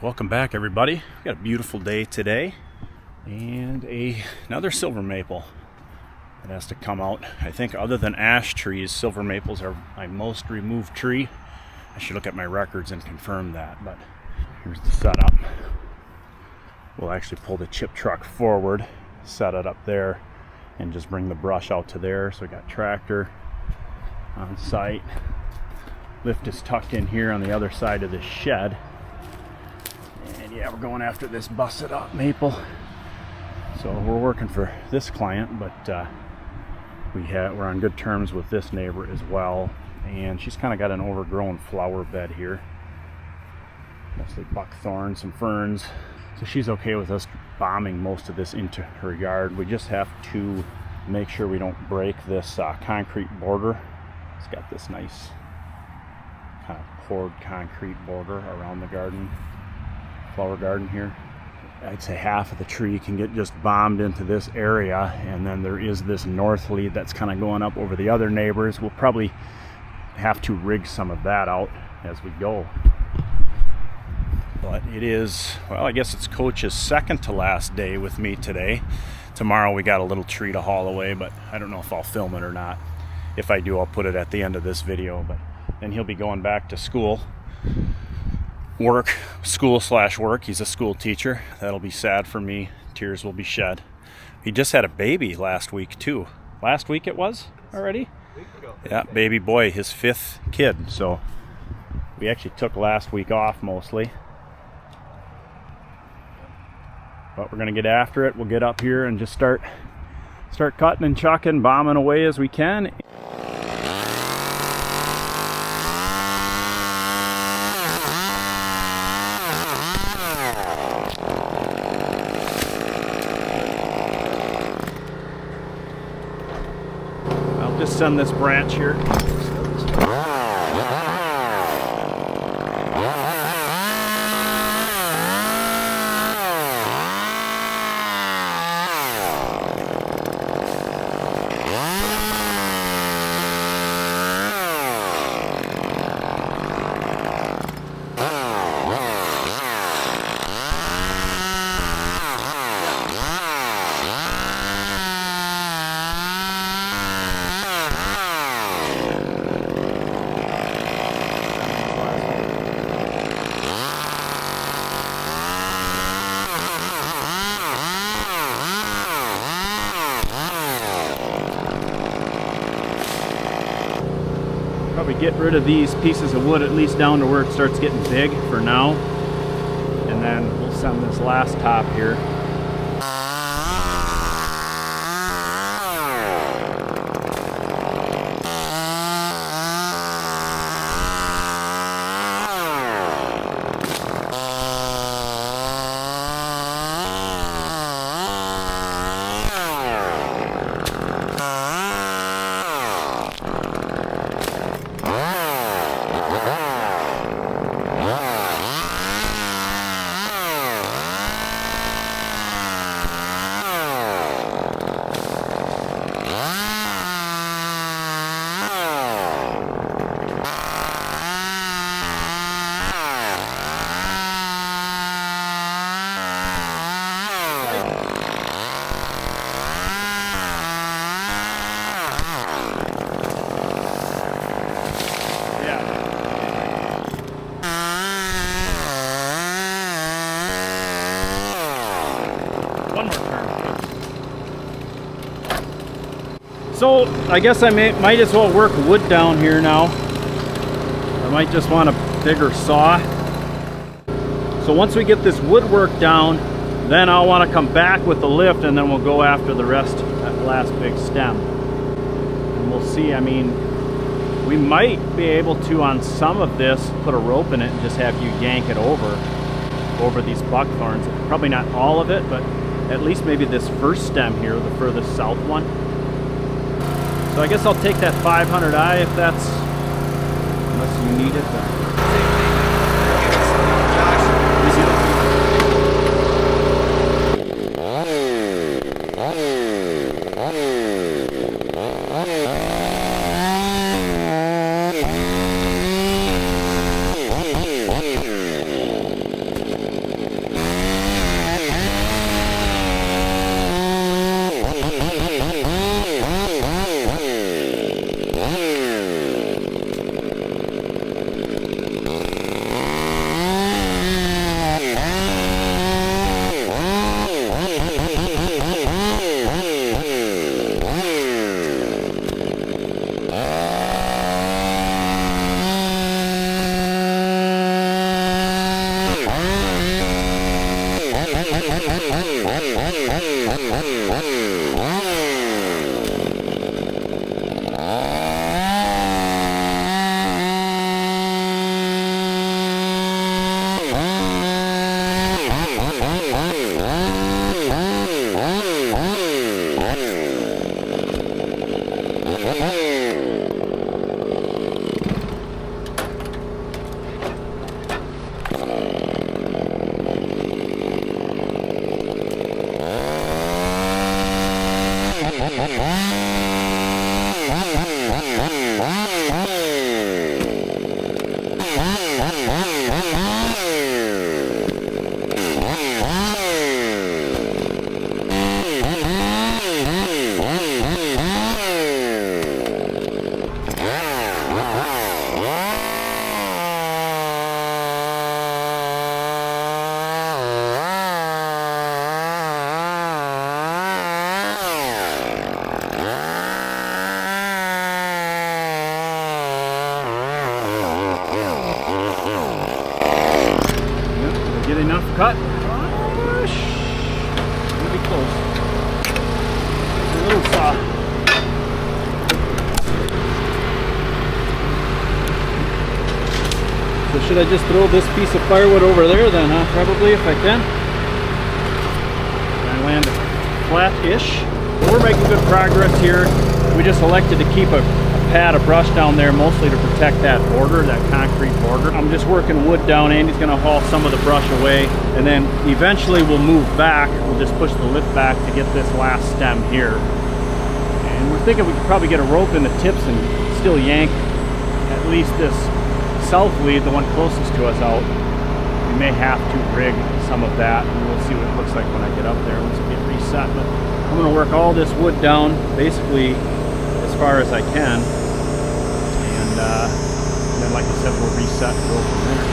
Welcome back, everybody. We've got a beautiful day today and another silver maple that has to come out. I think other than ash trees, silver maples are my most removed tree. I should look at my records and confirm that, but here's the setup. We'll actually pull the chip truck forward, set it up there, and just bring the brush out to there. So we got tractor on site. Lift is tucked in here on the other side of the shed. And yeah, we're going after this busted up maple. So we're working for this client, but we're on good terms with this neighbor as well. And she's kind of got an overgrown flower bed here. Mostly buckthorn, some ferns. So she's okay with us bombing most of this into her yard. We just have to make sure we don't break this concrete border. It's got this nice kind of poured concrete border around the garden, flower garden here. I'd say half of the tree can get just bombed into this area, and then there is this north lead that's kind of going up over the other neighbors. We'll probably have to rig some of that out as we go. But it is, well, I guess it's Coach's second to last day with me today. Tomorrow we got a little tree to haul away, but I don't know if I'll film it or not. If I do, I'll put it at the end of this video. But then he'll be going back to school. School/work. He's a school teacher. That'll be sad for me. Tears will be shed. He just had a baby last week too. Last week it was already? A week ago. Yeah, baby boy, his 5th kid. So we actually took last week off mostly. But we're gonna get after it. We'll get up here and just start cutting and chucking, bombing away as we can. I'll just send this branch here. Probably get rid of these pieces of wood at least down to where it starts getting big for now, and then we'll send this last top here. So I guess I might as well work wood down here now. I might just want a bigger saw. So once we get this woodwork down, then I'll want to come back with the lift, and then we'll go after the rest, that last big stem. And we'll see. I mean, we might be able to, on some of this, put a rope in it and just have you yank it over these buckthorns. Probably not all of it, but at least maybe this first stem here, the furthest south one. So I guess I'll take that 500i if that's, unless you need it. Get enough cut. Gosh, it'll be close. It's a little soft. So should I just throw this piece of firewood over there then, huh? Probably, if I can. And land it flat-ish. We're making good progress here. We just elected to keep a pad of brush down there, mostly to protect that border, that concrete border. I'm just working wood down. Andy's gonna haul some of the brush away, and then eventually we'll move back. We'll just push the lift back to get this last stem here. And we're thinking we could probably get a rope in the tips and still yank at least this south lead, the one closest to us, out. We may have to rig some of that, and we'll see what it looks like when I get up there once we get reset. But I'm gonna work all this wood down basically as far as I can. And then, like I said, we'll reset and go from there.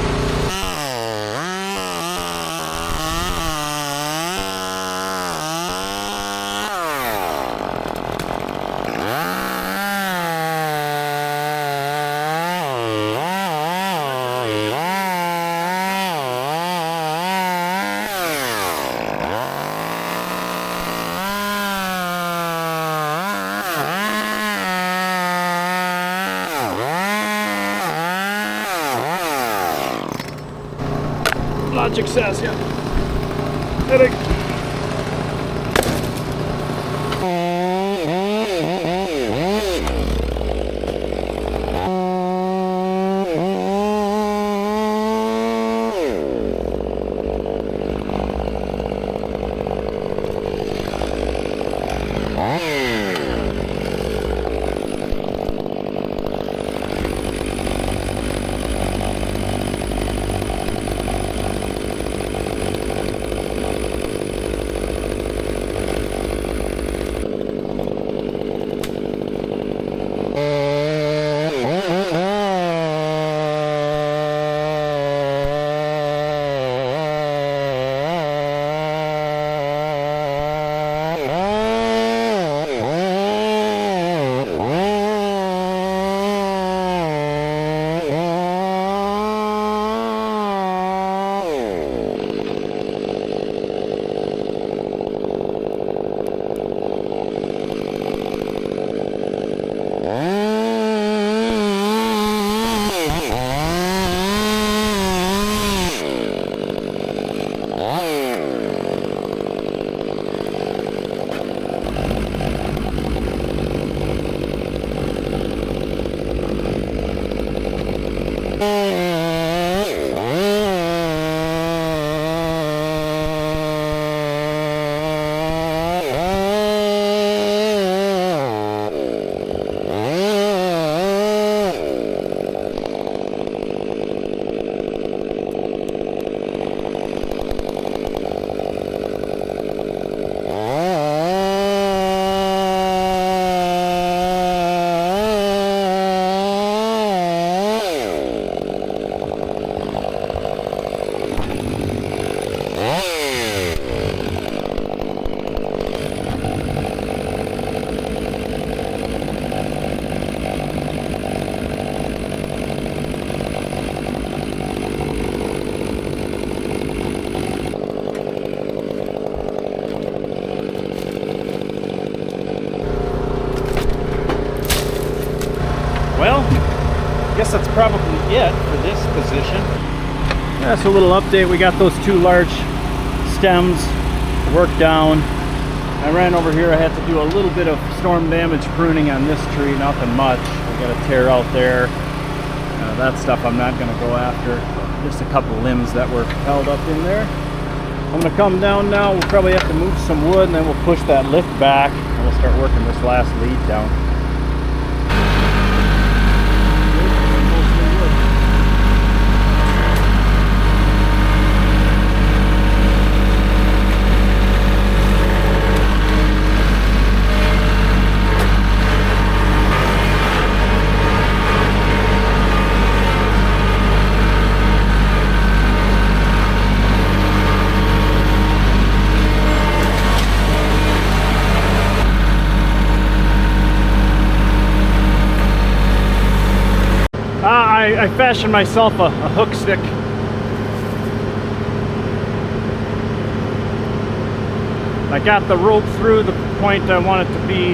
Logic says, yeah. Headache. Well, I guess that's probably it for this position. That's a little update. We got those two large stems worked down. I ran over here. I had to do a little bit of storm damage pruning on this tree, nothing much. We got a tear out there. That stuff I'm not going to go after. Just a couple limbs that were held up in there. I'm going to come down now. We'll probably have to move some wood, and then we'll push that lift back. we'll start working this last lead down. I fashioned myself a hook stick. I got the rope through the point I want it to be.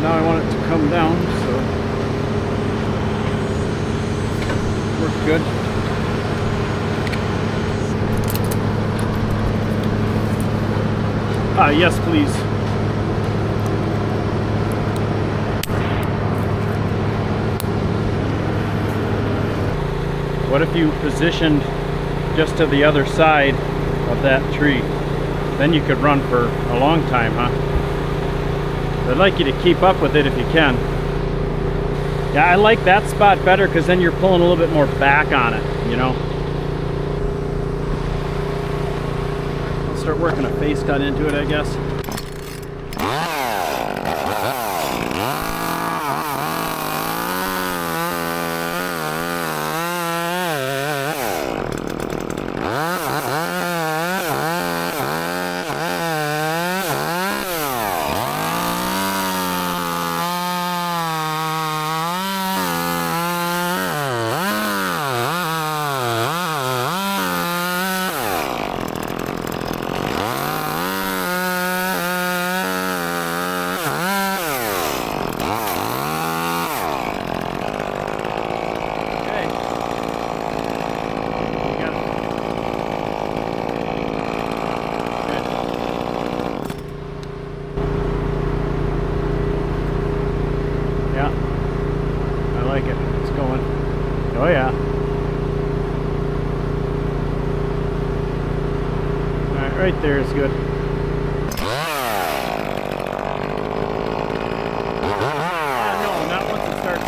Now I want it to come down, so works good. Yes, please. What if you positioned just to the other side of that tree? Then you could run for a long time, huh? I'd like you to keep up with it if you can. Yeah, I like that spot better because then you're pulling a little bit more back on it, you know? I'll start working a face cut into it, I guess. Oh yeah. Alright, right there is good. No, not once it starts.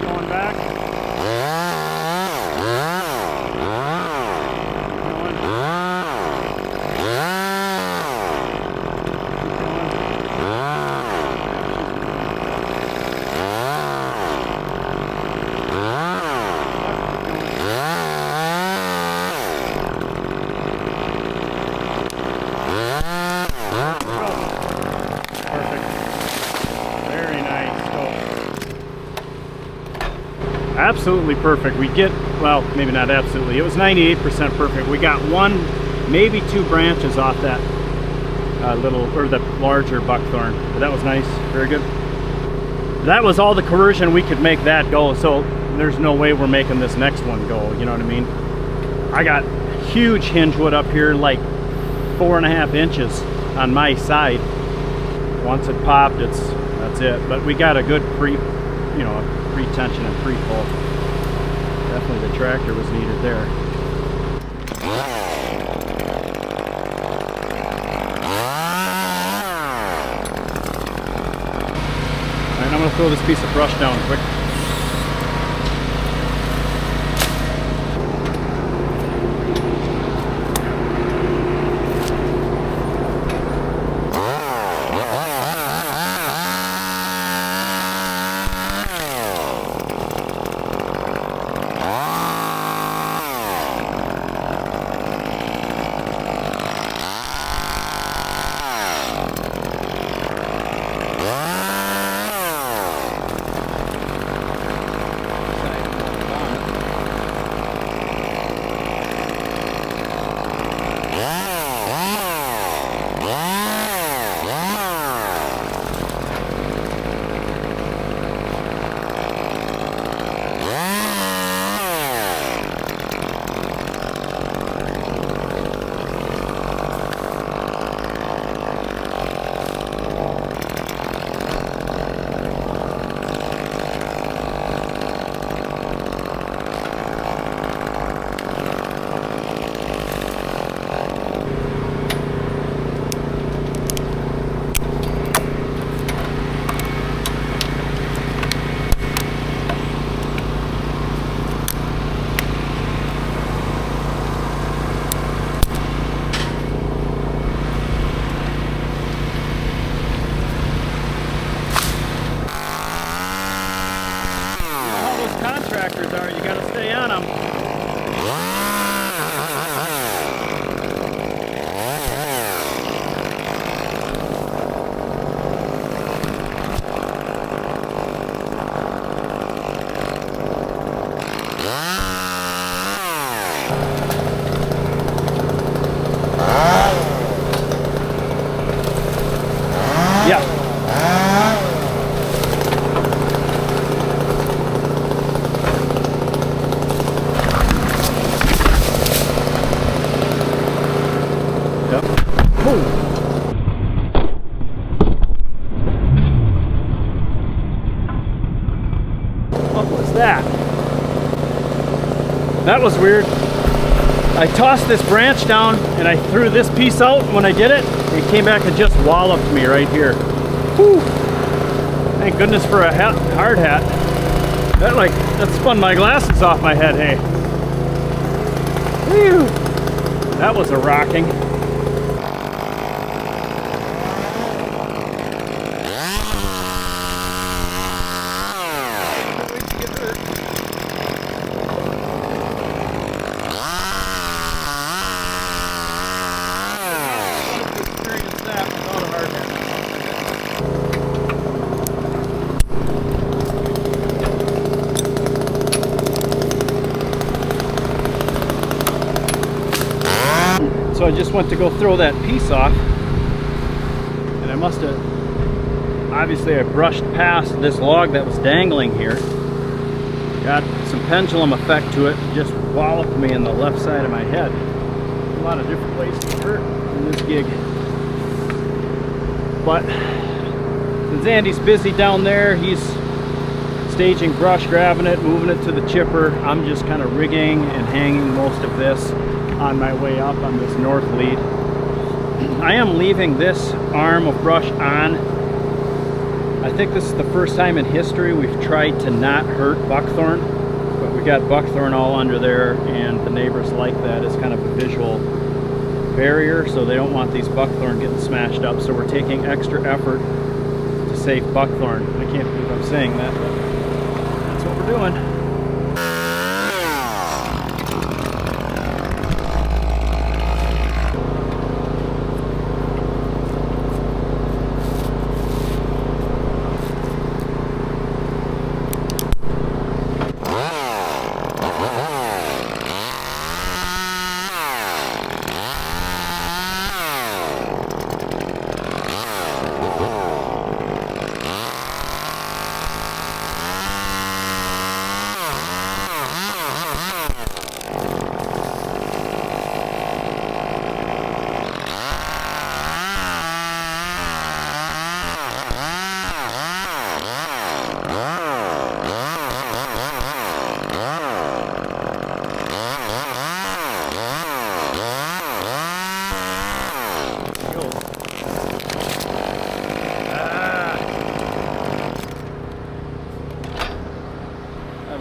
Going back. Absolutely perfect. We get, well, maybe not absolutely, it was 98% perfect. We got one, maybe two branches off that little, or the larger buckthorn. But that was nice, very good. That was all the coercion we could make that go, so there's no way we're making this next one go, you know what I mean? I got huge hinge wood up here, like 4.5 inches on my side. Once it popped, that's it. But we got a good pre-tension and pre-pull. Definitely the tractor was needed there. Alright, I'm going to throw this piece of brush down quick. Yeah. Yep. Boom. What was that? That was weird. I tossed this branch down and I threw this piece out. When I did it, it came back and just walloped me right here. Whew. Thank goodness for a hat, hard hat. That spun my glasses off my head, hey. Whew. That was a rocking. So I just went to go throw that piece off, and I must have, obviously I brushed past this log that was dangling here. Got some pendulum effect to it, just walloped me in the left side of my head. A lot of different ways to hurt in this gig. But since Andy's busy down there, he's staging brush, grabbing it, moving it to the chipper. I'm just kind of rigging and hanging most of this on my way up on this north lead. I am leaving this arm of brush on. I think this is the first time in history we've tried to not hurt buckthorn, but we got buckthorn all under there, and the neighbors like that as kind of a visual barrier, so they don't want these buckthorn getting smashed up. So we're taking extra effort to save buckthorn. I can't believe I'm saying that, but that's what we're doing.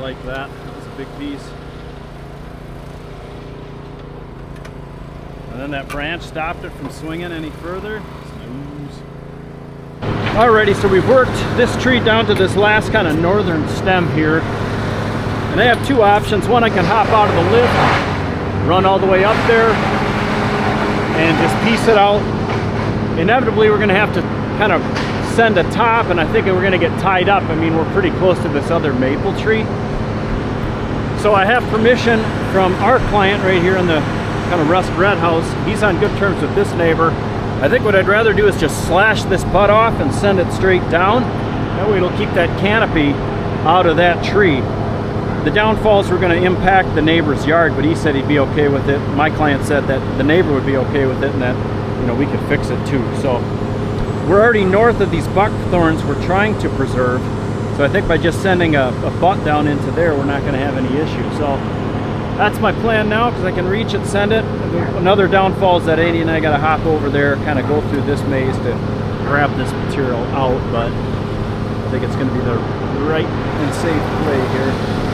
Like that. That was a big piece. And then that branch stopped it from swinging any further. Snooze. Alrighty, so we've worked this tree down to this last kind of northern stem here. And I have two options. One, I can hop out of the lift, run all the way up there, and just piece it out. Inevitably, we're going to have to kind of send a top, and I think we're going to get tied up. I mean, we're pretty close to this other maple tree. So I have permission from our client right here in the kind of rust red house. He's on good terms with this neighbor. I think what I'd rather do is just slash this butt off and send it straight down. That way it'll keep that canopy out of that tree. The downfalls were going to impact the neighbor's yard, but he said he'd be okay with it. My client said that the neighbor would be okay with it, and that, you know, we could fix it too. So we're already north of these buckthorns we're trying to preserve. So I think by just sending a butt down into there, we're not going to have any issues. So that's my plan now, because I can reach it, send it. Another downfall is that Andy and I got to hop over there, kind of go through this maze to grab this material out. But I think it's going to be the right and safe play here.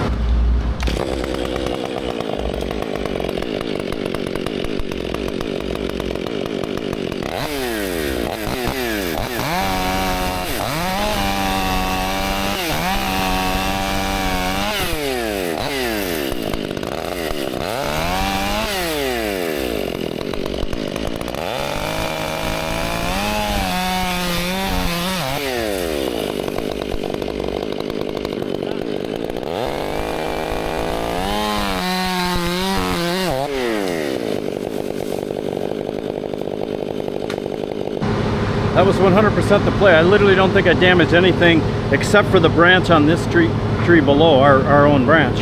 That was 100% the play. I literally don't think I damaged anything except for the branch on this tree below, our own branch.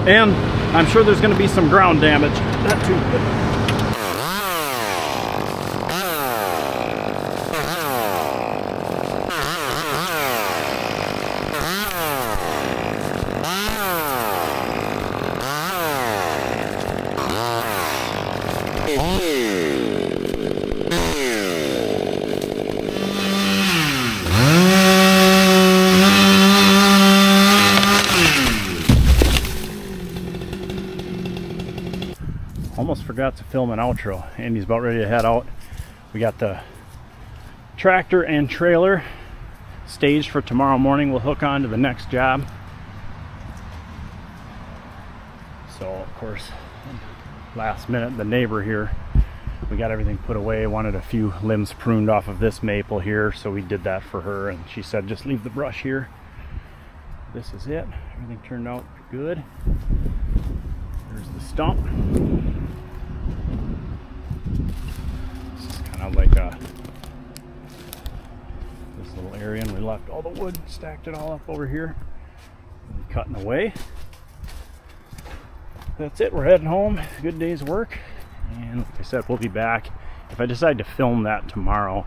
And I'm sure there's going to be some ground damage. That too. Almost forgot to film an outro. Andy's about ready to head out. We got the tractor and trailer staged for tomorrow morning. We'll hook on to the next job. So of course, last minute, the neighbor here, we got everything put away. Wanted a few limbs pruned off of this maple here, so we did that for her, and she said just leave the brush here. This is it. Everything turned out good. There's the stump. This is kind of like this little area, and we left all the wood, stacked it all up over here, and cutting away. That's it. We're heading home. Good day's work, and like I said, we'll be back. If I decide to film that tomorrow,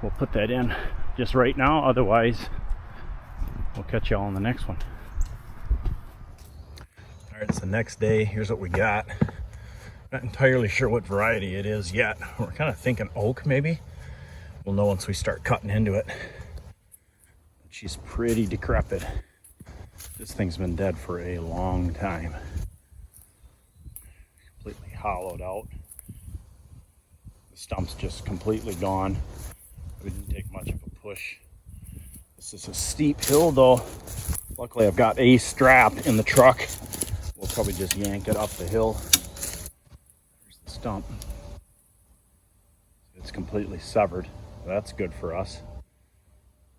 we'll put that in just right now. Otherwise, we'll catch y'all on the next one. All right, it's the next day. Here's what we got. Not entirely sure what variety it is yet. We're kind of thinking oak, maybe. We'll know once we start cutting into it. She's pretty decrepit. This thing's been dead for a long time. Completely hollowed out. The stump's just completely gone. We didn't take much of a push. This is a steep hill though. Luckily I've got a strap in the truck. We'll probably just yank it up the hill. There's the stump. It's completely severed. That's good for us.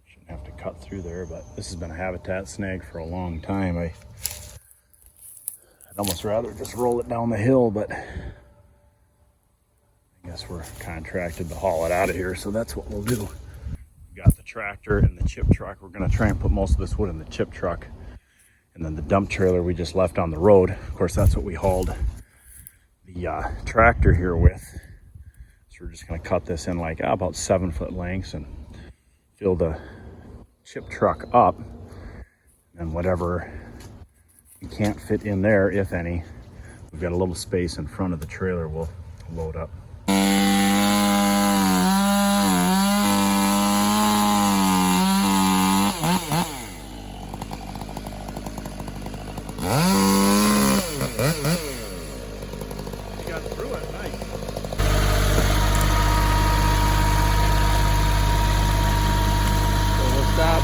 Shouldn't have to cut through there, but this has been a habitat snag for a long time. I'd almost rather just roll it down the hill, but I guess we're contracted to haul it out of here, so that's what we'll do. We got the tractor and the chip truck. We're gonna try and put most of this wood in the chip truck. And then the dump trailer we just left on the road. Of course, that's what we hauled the tractor here with. So we're just gonna cut this in like about 7-foot lengths and fill the chip truck up. And whatever we can't fit in there, if any, we've got a little space in front of the trailer we'll load up.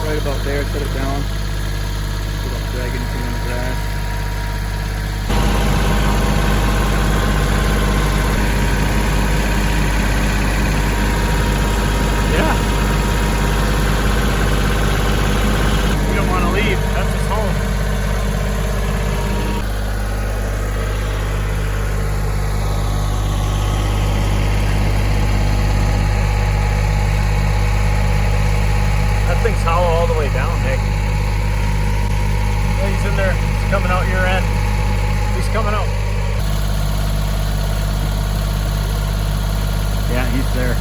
Right about there, set it down. We don't drag anything in the grass. Yeah. We don't want to leave. That's his home. That thing's hollow all the way down, Nick. Yeah, he's in there. He's coming out your end. He's coming out. Yeah, he's there.